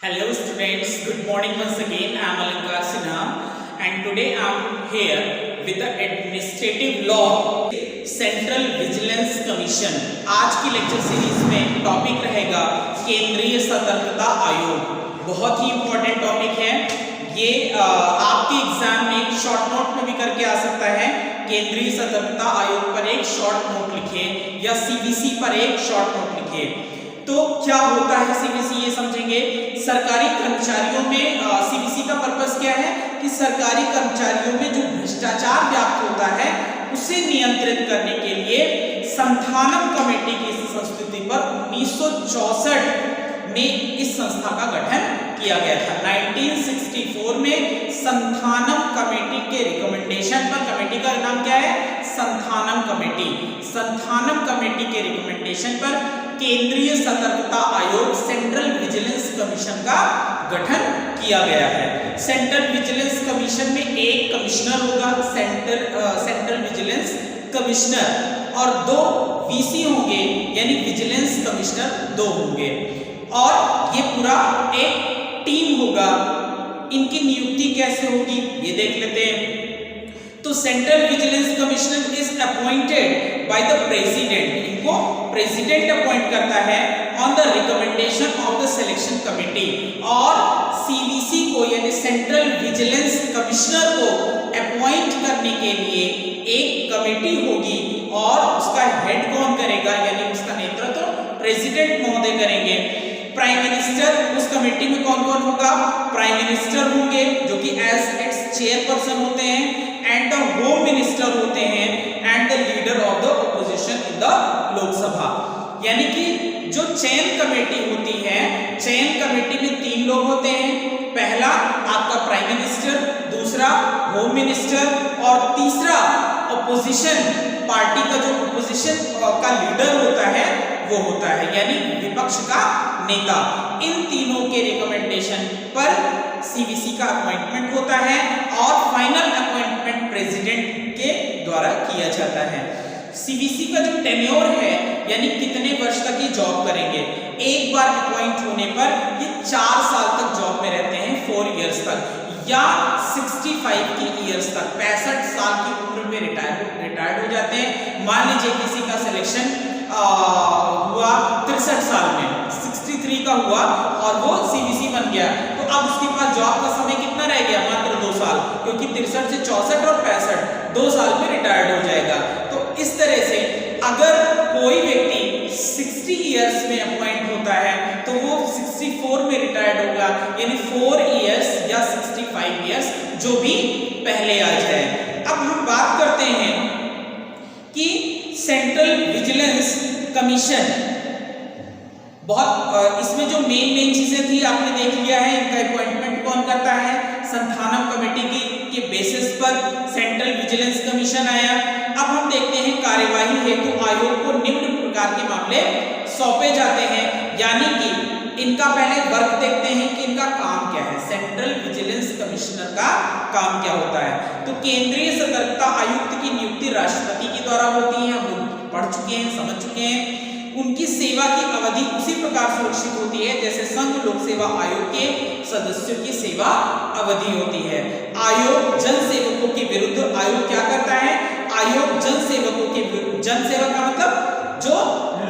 Hello students, good morning once again. I am Alankar Sinha and today I am here with the administrative law central vigilance commission. आज की lecture series में topic रहेगा केंद्रीय सतर्कता आयोग। बहुत ही important topic है ये। आपके एग्जाम में एक शॉर्ट नोट में भी करके आ सकता है। केंद्रीय सतर्कता आयोग पर एक शॉर्ट नोट लिखिए या सीबीसी पर एक शॉर्ट नोट लिखिए। तो क्या होता है सीबीसी ये समझेंगे। सरकारी कर्मचारियों में सीबीसी का पर्पस क्या है कि सरकारी कर्मचारियों में जो भ्रष्टाचार व्याप्त होता है उसे नियंत्रित करने के लिए संथानम कमेटी की संस्तुति पर 1964 में इस संस्था का गठन किया गया था। 1964 में संथानम कमेटी के रिकमेंडेशन पर, कमेटी का नाम क्या है, संथानम कमेटी, संथानम कमेटी के रिकमेंडेशन पर केंद्रीय सतर्कता आयोग सेंट्रल विजिलेंस कमीशन का गठन किया गया है। सेंट्रल विजिलेंस कमीशन में एक कमिश्नर होगा, सेंट्रल विजिलेंस कमिश्नर, और 2 वीसी होंगे यानी विजिलेंस कमिश्नर 2 होंगे, और ये पूरा एक टीम होगा। इनकी नियुक्ति कैसे होगी ये देख लेते हैं। तो central vigilance commissioner is appointed by the president, इनको प्रेसिडेंट अपॉइंट करता है on the recommendation of the selection committee, और सीबीसी को यानी सेंट्रल विजिलेंस कमिश्नर को अपॉइंट करने के लिए एक कमेटी होगी और उसका हेड कौन करेगा यानी उसका नेतृत्व प्रेसिडेंट महोदय करेंगे। प्राइम मिनिस्टर, उस कमेटी में कौन कौन होगा, प्राइम मिनिस्टर होंगे जो कि एज इट्स चेयरपर्सन होते हैं, एंड द होम मिनिस्टर होते हैं, and the leader of the opposition in the Lok Sabha. यानी कि जो चयन कमेटी होती है, चयन कमेटी में 3 लोग होते हैं। पहला आपका प्राइम मिनिस्टर, दूसरा होम मिनिस्टर, और तीसरा ऑपोजिशन पार्टी का जो ऑपोजिशन का लीडर होता है वो होता है यानी विपक्ष का नेता। इन तीनों के रिकमेंडेशन पर सीबीसी का अपॉइंटमेंट होता है और फाइनल अपॉइंटमेंट प्रेसिडेंट के द्वारा किया जाता है। सीबीसी का जो टेन्योर है यानी कितने वर्ष तक ये जॉब करेंगे, एक बार अपॉइंट होने पर ये 4 साल तक जॉब में रहते हैं, 4 इयर्स तक, या 65 की इयर्स तक, 65 साल की उम्र में रिटायर्ड हो जाते हैं। मान लीजिए किसी का सिलेक्शन हुआ 63 साल में, 63 का हुआ और वो सीबीसी बन गया, तो अब उसके पास जॉब का समय कितना रह गया, मात्र 2 साल, क्योंकि 63 से 64 और 65 2 साल में रिटायर्ड हो जाएगा। तो इस तरह से अगर कोई व्यक्ति 60 इयर्स में अपॉइंट होता है तो वो 64 में रिटायर्ड होगा, यानी 4 इयर्स या 65 इयर्स जो भी पहले आ जाए। अब हम बात करते हैं कि सेंट्रल विजिलेंस कमीशन, बहुत इसमें जो मेन चीजें थी आपने देख लिया है। इनका अपॉइंटमेंट कौन करता है, संथानम कमेटी के बेसिस पर सेंट्रल विजिलेंस कमीशन आया। अब हम देखते हैं कार्यवाही हेतु आयोग को निम्न प्रकार के मामले सौंपे जाते हैं, यानी कि इनका पहले वर्क देखते हैं कि इनका काम क्या है। सेंट्रल विजिलेंस कमिश्नर का काम क्या होता है, तो केंद्रीय सतर्कता आयुक्त की नियुक्ति राष्ट्रपति के द्वारा होती है, हम पढ़ चुके हैं, समझ चुके हैं। उनकी सेवा की अवधि उसी प्रकार सुरक्षित होती है जैसे संघ लोक सेवा आयोग के सदस्यों की सेवा अवधि होती है। आयोग जन सेवकों के विरुद्ध, आयोग क्या करता है, आयोग जन सेवकों के विरुद्ध, जन सेवक का मतलब जो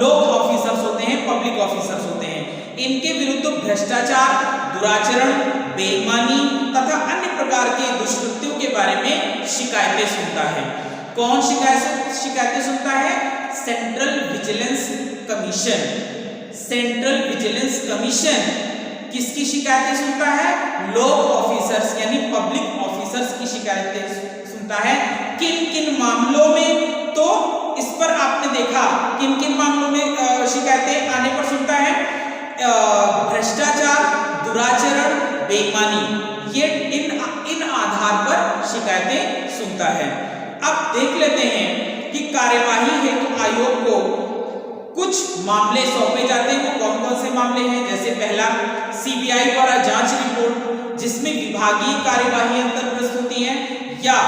लोक ऑफिसर्स होते हैं, पब्लिक ऑफिसर्स होते हैं, इनके विरुद्ध भ्रष्टाचार, दुराचरण, बेईमानी तथा अन्य प्रकार के दुष्कृत्यों के बारे में शिकायतें सुनता है। कौन शिकायतें सुनता है, central vigilance commission. Central vigilance commission किसकी शिकायतें सुनता है, लोक ऑफिसर्स यानी पब्लिक ऑफिसर्स की शिकायतें सुनता है। किन किन मामलों में, तो इस पर आपने देखा किन किन मामलों में शिकायतें आने पर सुनता है, भ्रष्टाचार, दुराचरण, बेईमानी, ये इन आधार पर शिकायतें सुनता है। अब देख लेते हैं कि कार्यवाही हेतु आयोग को कुछ मामले सौंपे जाते हैं। वो कौन कौन से मामले हैं, जैसे पहला सीबीआई द्वारा जांच रिपोर्ट जिसमें विभागीय कार्यवाही अंतर्भुक्त होती है, या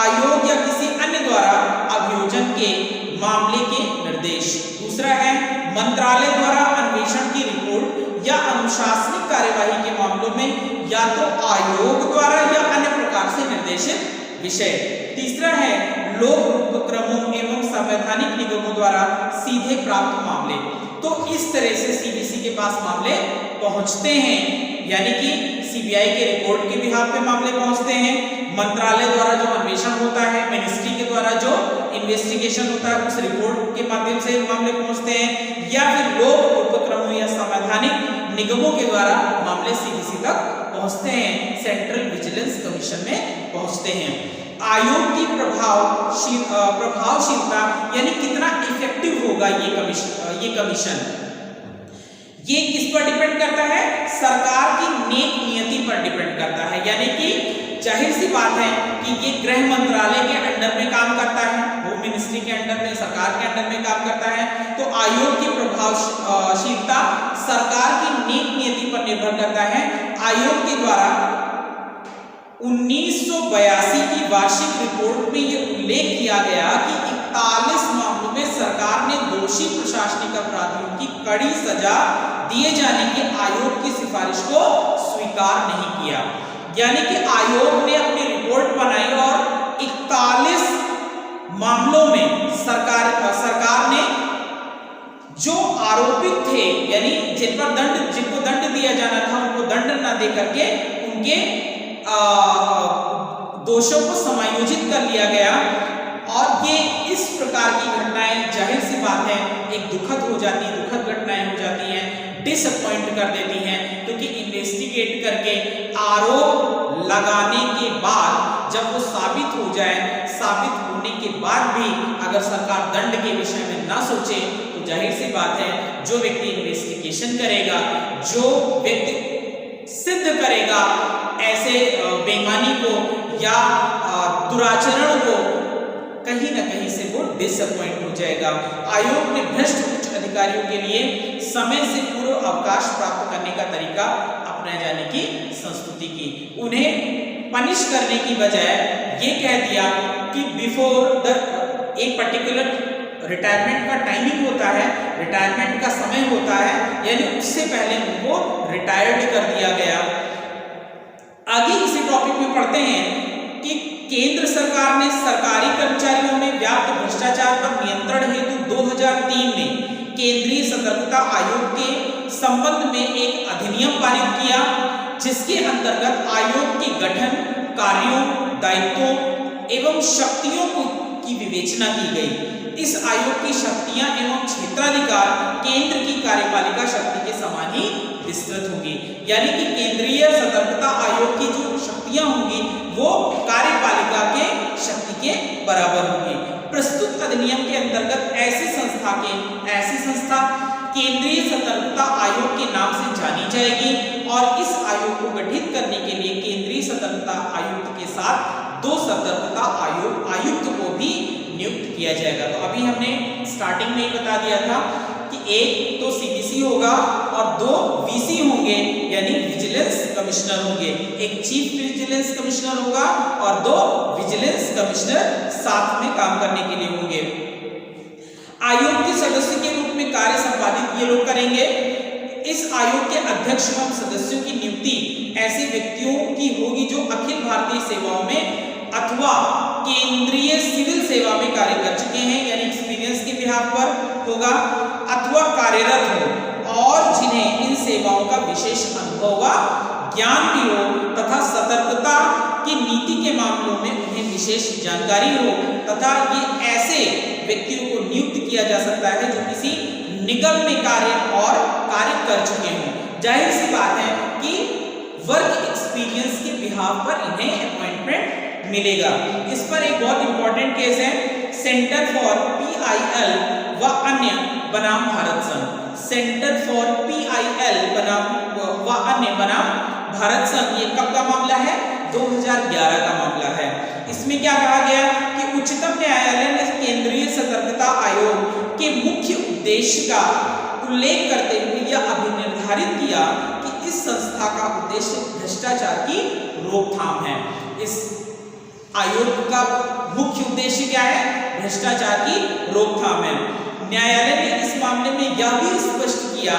आयोग या किसी अन्य द्वारा अभियोजन के मामले के निर्देश। दूसरा है मंत्रालय द्वारा अन्वेषण की रिपोर्ट या अनुशासनिक कार्य कार्यवाही के मामलों में या तो आयोग द्वारा या अन्य प्रकार से निर्देशित विषय। तीसरा है लोक उपक्रमों एवं संवैधानिक निगमों द्वारा सीधे प्राप्त मामले। तो इस तरह से सीबीसी के पास मामले पहुंचते हैं, यानी कि सीबीआई के रिपोर्ट के बिहाफ पे मामले पहुंचते हैं, मंत्रालय द्वारा जो अन्वेषण होता है, मिनिस्ट्री के द्वारा जो इन्वेस्टिगेशन होता है उस रिपोर्ट के माध्यम से मामले पहुंचते हैं, या फिर लोक उपक्रमों या संवैधानिक निगमों के द्वारा मामले सीबीसी तक पहुंचते हैं, सेंट्रल विजिलेंस कमीशन में पहुंचते हैं। आयोग की प्रभावशीलता यानी कितना इफेक्टिव होगा ये कमीशन, ये किस पर डिपेंड करता है? सरकार की नेक नियति पर डिपेंड करता है। यानी कि जाहिर सी बात है कि ये गृह मंत्रालय के अंडर में काम करता है, होम मिनिस्ट्री के अंडर में, सरकार के अंडर में काम करता है। तो आयोग की प्रभावशीलता सरकार की नेक नियति पर निर्भर करता है। आयोग के द्वारा 1982 की वार्षिक रिपोर्ट में यह उल्लेख किया गया कि 41 मामलों में सरकार ने दोषी प्रशासनिक अपराधियों की कड़ी सजा दिए जाने की आयोग की सिफारिश को स्वीकार नहीं किया। यानी कि आयोग ने अपनी रिपोर्ट बनाई और 41 मामलों में सरकार ने जो आरोपित थे, यानी जिनको दंड दिया जाना था उनको दंड न दे करके उनके दोषों को समायोजित कर लिया गया। और ये इस प्रकार की घटनाएं जाहिर सी बात है एक दुखद हो जाती है, दुखद घटनाएं हो जाती हैं, डिसअपॉइंट कर देती हैं, क्योंकि इन्वेस्टिगेट करके आरोप लगाने के बाद जब वो साबित हो जाए, साबित होने के बाद भी अगर सरकार दंड के विषय में ना सोचे तो जाहिर सी बात है जो व्यक्ति इन्वेस्टिगेशन करेगा, जो व्यक्ति सिद्ध करेगा ऐसे बेईमानी को या दुराचरण को, कहीं ना कहीं से वो डिसअपॉइंट हो जाएगा। आयोग ने भ्रष्ट उच्च अधिकारियों के लिए समय से पूर्व अवकाश प्राप्त करने का तरीका अपनाए जाने की संस्तुति की। उन्हें पनिश करने की बजाय ये कह दिया कि एक पर्टिकुलर रिटायरमेंट का टाइमिंग होता है, रिटायरमेंट का समय होता है, यानी उससे पहले उनको रिटायर्ड कर दिया गया। आगे इसी टॉपिक में पढ़ते हैं कि केंद्र सरकार ने सरकारी कर्मचारियों में व्याप्त भ्रष्टाचार पर नियंत्रण हेतु 2003 में केंद्रीय सतर्कता आयोग के संबंध में एक अधिनियम पारित किया, जिसके अंतर्गत आयोग के गठन, कार्यों, दायित्वों एवं शक्तियों की विवेचना की गई। इस आयोग की शक्तियां एवं क्षेत्राधिकार केंद्र की कार्यपालिका शक्ति के समान ही विस्तृत होगी। यानी कि केंद्रीय सतर्कता आयोग की जो शक्तियां होंगी वो कार्यपालिका के शक्ति के बराबर होगी। प्रस्तुत अधिनियम के अंतर्गत ऐसी संस्था केंद्रीय सतर्कता आयोग के नाम से जानी जाएगी और इस आयोग को गठित करने के लिए केंद्रीय सतर्कता आयुक्त के साथ 2 सतर्कता आयुक्त को भी नियुक्त किया जाएगा। तो अभी हमने स्टार्टिंग में ही बता दिया था कि एक तो सीबीसी होगा और 2 वीसी होंगे, यानी विजिलेंस कमिश्नर होंगे। एक चीफ विजिलेंस कमिश्नर होगा और 2 विजिलेंस कमिश्नर साथ में काम करने के लिए होंगे। आयोग के सदस्य के रूप में कार्य संपादित ये लोग करेंगे। इस आयोग के अध्यक्ष एवं सदस्यों की नियुक्ति ऐसे व्यक्तियों की होगी जो अखिल भारतीय सेवाओं में अथवा केंद्रीय सिविल सेवा में कार्य कर चुके हैं, यानी एक्सपीरियंस के बिहाफ पर होगा, अथवा कार्यरत हो और जिन्हें इन सेवाओं का विशेष अनुभव व ज्ञान भी हो तथा सतर्कता की नीति के मामलों में उन्हें विशेष जानकारी हो, तथा ये ऐसे व्यक्तियों को नियुक्त किया जा सकता है जो किसी निगम में कार्य कर चुके हों। जाहिर सी बात है कि वर्क एक्सपीरियंस के बिहाफ पर इन्हें अपॉइंटमेंट मिलेगा। इस पर एक बहुत इंपॉर्टेंट केस है, सेंटर फॉर PIL व अन्य बनाम भारत संघ। सेंटर फॉर PIL व अन्य बनाम भारत संघ, ये कब का मामला है? 2011 का मामला है। इसमें क्या कहा गया कि उच्चतम न्यायालय ने केंद्रीय सतर्कता आयोग के मुख्य उद्देश्य का उल्लेख करते हुए यह अभिनिर्धारित किया कि इस संस्था का उद्देश्य भ्रष्टाचार की रोकथाम है। इस आयोग का मुख्य उद्देश्य क्या है? भ्रष्टाचार की रोकथाम है। न्यायालय ने इस मामले में यह भी स्पष्ट किया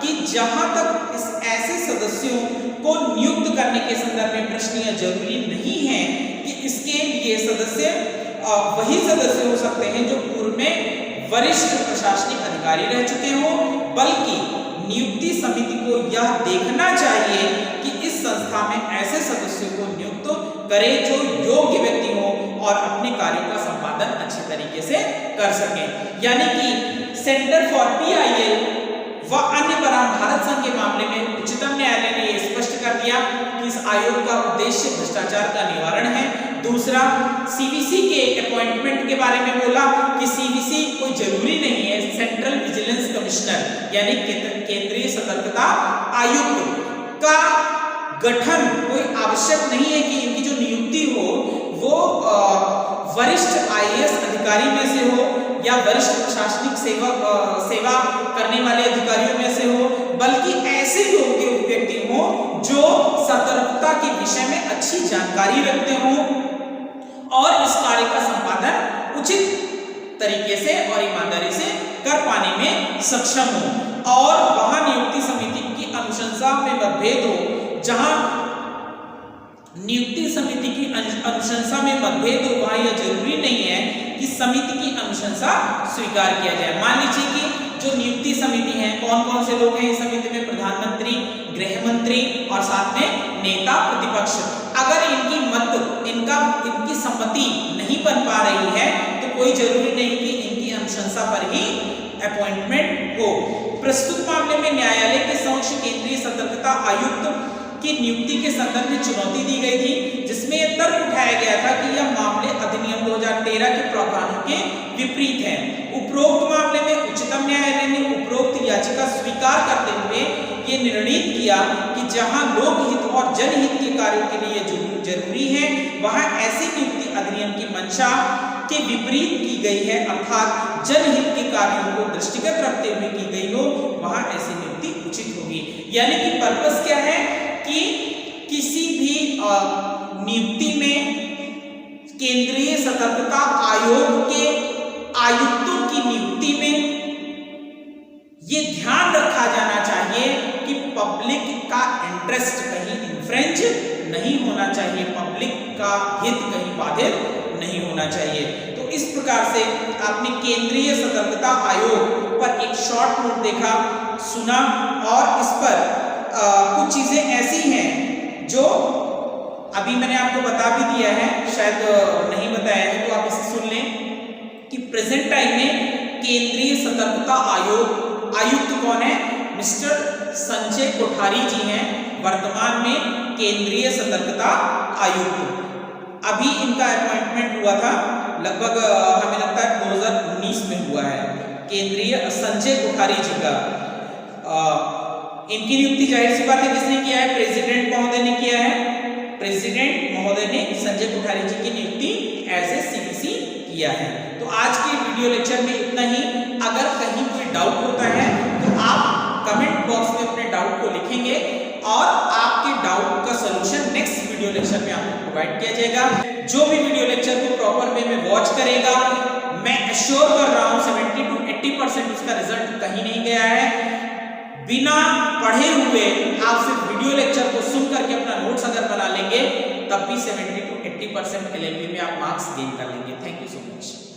कि जहां तक इस ऐसे सदस्यों को नियुक्त करने के संदर्भ में प्रश्न यह जरूरी नहीं है कि इसके लिए सदस्य वही सदस्य हो सकते हैं जो पूर्व में वरिष्ठ प्रशासनिक अधिकारी रह चुके हों, बल्कि नियुक्ति समिति को यह देखना चाहिए कि इस संस्था में ऐसे सदस्यों को नियुक्त करे जो योग्य व्यक्ति हो और अपने कार्यों का संपादन अच्छे तरीके से कर सके। यानी कि सेंटर फॉर पीआईएल व अन्य बनाम भारत संघ के मामले में उच्चतम न्यायालय ने यह स्पष्ट कर दिया कि इस आयोग का उद्देश्य भ्रष्टाचार का निवारण है। दूसरा, सीवीसी के अपॉइंटमेंट के बारे में बोला कि सीवीसी कोई जरूरी नहीं है, सेंट्रल विजिलेंस कमिश्नर यानी केंद्रीय सतर्कता आयुक्त का गठन कोई आवश्यक नहीं है कि इनकी जो नियुक्ति हो वो वरिष्ठ आईएएस अधिकारी में से हो या वरिष्ठ प्रशासनिक सेवा करने वाले अधिकारियों में से हो, बल्कि ऐसे योग्य व्यक्ति हो जो सतर्कता के विषय में अच्छी जानकारी रखते हों और इस कार्य का संपादन उचित तरीके से और ईमानदारी से कर पाने में सक्षम हो। और वहां नियुक्ति समिति की अनुशंसा में मतभेद हो, जहां नियुक्ति समिति की अनुशंसा में मतभेद हो वहां यह जरूरी नहीं है कि समिति की अनुशंसा स्वीकार किया जाए। मान लीजिए कि जो नियुक्ति समिति है, कौन कौन से लोग हैं इस समिति में? प्रधानमंत्री, गृह मंत्री और साथ में नेता प्रतिपक्ष। अगर इनकी सम्मति नहीं बन पा रही है तो कोई जरूरी नहीं कि इनकी अनुशंसा पर ही अपॉइंटमेंट हो। प्रस्तुत मामले में न्यायालय के समक्ष केंद्रीय सतर्कता आयुक्त की नियुक्ति के संदर्भ में चुनौती दी गई थी, जिसमें यह तर्क उठाया गया था कि यह मामले अधिनियम 2013 के प्रावधानों के विपरीत है। उपरोक्त मामले में उच्चतम न्यायालय ने उपरोक्त याचिका स्वीकार करते हुए ये निर्णित किया कि जहां लोकहित और जनहित के कार्यों के लिए जरूरी है वहां ऐसी नियुक्ति अधिनियम की मंशा के विपरीत की गई है, अर्थात जनहित के कार्यों को दृष्टिगत रखते हुए की गई हो, वहां ऐसी नियुक्ति उचित होगी। यानी कि पर्पस क्या है कि किसी भी नियुक्ति में केंद्रीय सतर्कता आयोग के आयुक्तों की नियुक्ति में ये ध्यान रखा जाना चाहिए कि पब्लिक का इंटरेस्ट कहीं इन्फ्रेंच नहीं होना चाहिए, पब्लिक का हित कहीं बाधित नहीं होना चाहिए। तो इस प्रकार से आपने केंद्रीय सतर्कता आयोग पर एक शॉर्ट नोट देखा, सुना और इस पर कुछ चीजें ऐसी हैं जो अभी मैंने आपको बता भी दिया है, शायद नहीं बताया है तो आप इसे सुन लें कि प्रेजेंट टाइम में केंद्रीय सतर्कता आयुक्त कौन है? मिस्टर संजय कोठारी जी हैं वर्तमान में केंद्रीय सतर्कता आयुक्त। अभी इनका अपॉइंटमेंट हुआ था, लगभग हमें लगता है 2019 में हुआ है। केंद्रीय संजय कोठारी जी का इनकी नियुक्ति जाहिर सी बात है किसने किया है? प्रेसिडेंट महोदय ने किया है। प्रेसिडेंट महोदय ने संजय कोठारी जी की नियुक्ति एज ए सीवीसी किया है। तो आज के वीडियो लेक्चर में इतना ही। अगर कहीं कोई डाउट होता है तो आप कमेंट बॉक्स में अपने डाउट को लिखेंगे और आपके डाउट का सलूशन नेक्स्ट वीडियो लेक्चर में आपको प्रोवाइड किया जाएगा। जो भी वीडियो लेक्चर को प्रॉपर वे में वॉच करेगा, मैं अश्योर कर रहा हूं 70 to 80% उसका रिजल्ट कहीं नहीं गया है। बिना पढ़े हुए आप सिर्फ वीडियो लेक्चर को सुन करके अपना नोट्स अगर बना लेंगे तब भी 70 to 80% LLB में आप मार्क्स गेन कर लेंगे। Thank you so much.